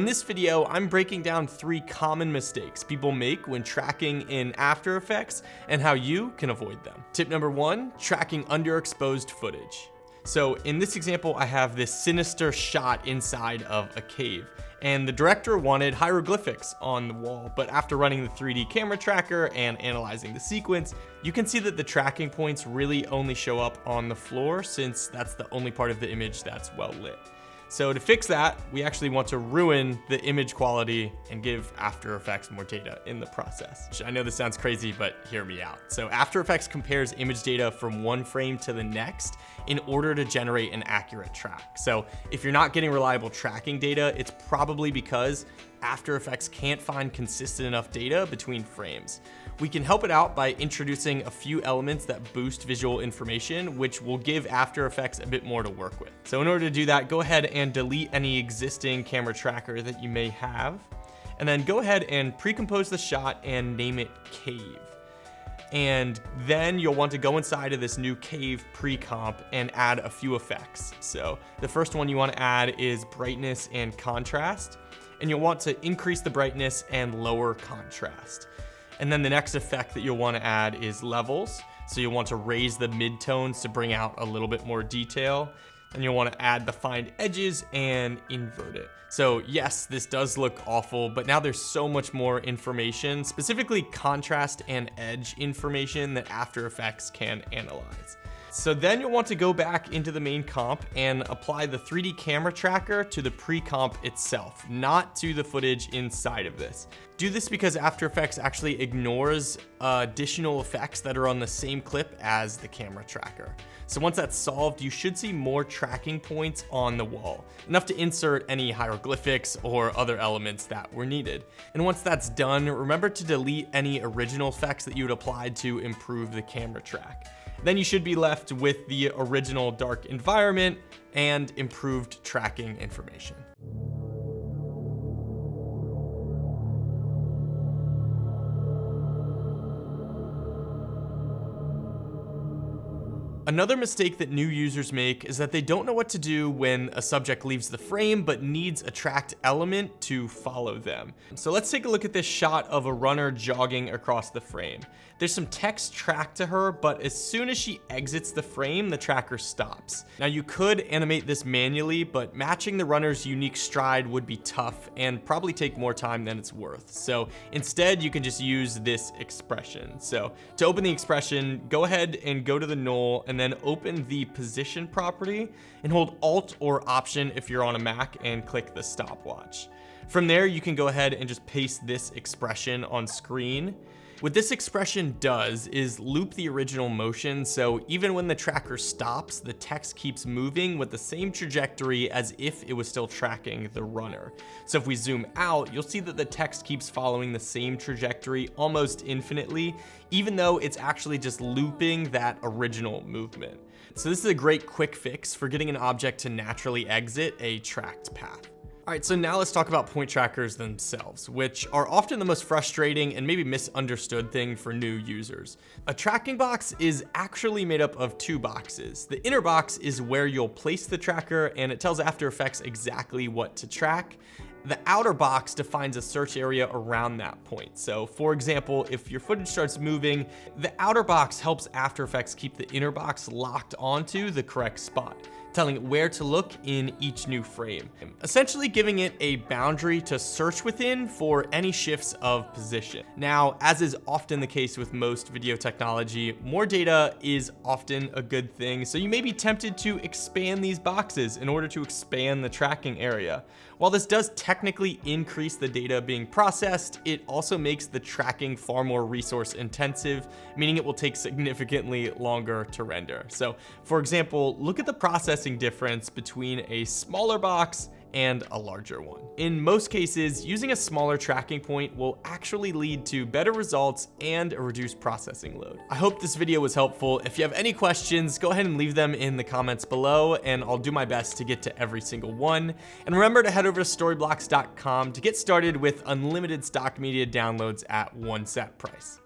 In this video, I'm breaking down 3 common mistakes people make when tracking in After Effects and how you can avoid them. Tip number 1, tracking underexposed footage. So in this example, I have this sinister shot inside of a cave, and the director wanted hieroglyphics on the wall, but after running the 3D camera tracker and analyzing the sequence, you can see that the tracking points really only show up on the floor since that's the only part of the image that's well lit. So to fix that, we actually want to ruin the image quality and give After Effects more data in the process. I know this sounds crazy, but hear me out. So After Effects compares image data from one frame to the next in order to generate an accurate track. So if you're not getting reliable tracking data, it's probably because After Effects can't find consistent enough data between frames. We can help it out by introducing a few elements that boost visual information, which will give After Effects a bit more to work with. So in order to do that, go ahead and delete any existing camera tracker that you may have, and then go ahead and pre-compose the shot and name it Cave. And then you'll want to go inside of this new Cave pre-comp and add a few effects. So the first one you want to add is brightness and contrast, and you'll want to increase the brightness and lower contrast. And then the next effect that you'll want to add is levels. So you'll want to raise the midtones to bring out a little bit more detail. And you'll want to add the defined edges and invert it. So yes, this does look awful, but now there's so much more information, specifically contrast and edge information that After Effects can analyze. So then you'll want to go back into the main comp and apply the 3D camera tracker to the pre-comp itself, not to the footage inside of this. Do this because After Effects actually ignores additional effects that are on the same clip as the camera tracker. So once that's solved, you should see more tracking points on the wall, enough to insert any hieroglyphics or other elements that were needed. And once that's done, remember to delete any original effects that you had applied to improve the camera track. Then you should be left with the original dark environment and improved tracking information. Another mistake that new users make is that they don't know what to do when a subject leaves the frame but needs a tracked element to follow them. So let's take a look at this shot of a runner jogging across the frame. There's some text tracked to her, but as soon as she exits the frame, the tracker stops. Now you could animate this manually, but matching the runner's unique stride would be tough and probably take more time than it's worth. So instead, you can just use this expression. So to open the expression, go ahead and go to the null and then open the position property and hold Alt or Option if you're on a Mac and click the stopwatch. From there, you can go ahead and just paste this expression on screen. What this expression does is loop the original motion, so even when the tracker stops, the text keeps moving with the same trajectory as if it was still tracking the runner. So if we zoom out, you'll see that the text keeps following the same trajectory almost infinitely, even though it's actually just looping that original movement. So this is a great quick fix for getting an object to naturally exit a tracked path. All right, so now let's talk about point trackers themselves, which are often the most frustrating and maybe misunderstood thing for new users. A tracking box is actually made up of 2 boxes. The inner box is where you'll place the tracker, and it tells After Effects exactly what to track. The outer box defines a search area around that point. So for example, if your footage starts moving, the outer box helps After Effects keep the inner box locked onto the correct spot, telling it where to look in each new frame, essentially giving it a boundary to search within for any shifts of position. Now, as is often the case with most video technology, more data is often a good thing, so you may be tempted to expand these boxes in order to expand the tracking area. While this does technically increase the data being processed, it also makes the tracking far more resource intensive, meaning it will take significantly longer to render. So for example, look at the processing difference between a smaller box and a larger one. In most cases, using a smaller tracking point will actually lead to better results and a reduced processing load. I hope this video was helpful. If you have any questions, go ahead and leave them in the comments below, and I'll do my best to get to every single one. And remember to head over to Storyblocks.com to get started with unlimited stock media downloads at one set price.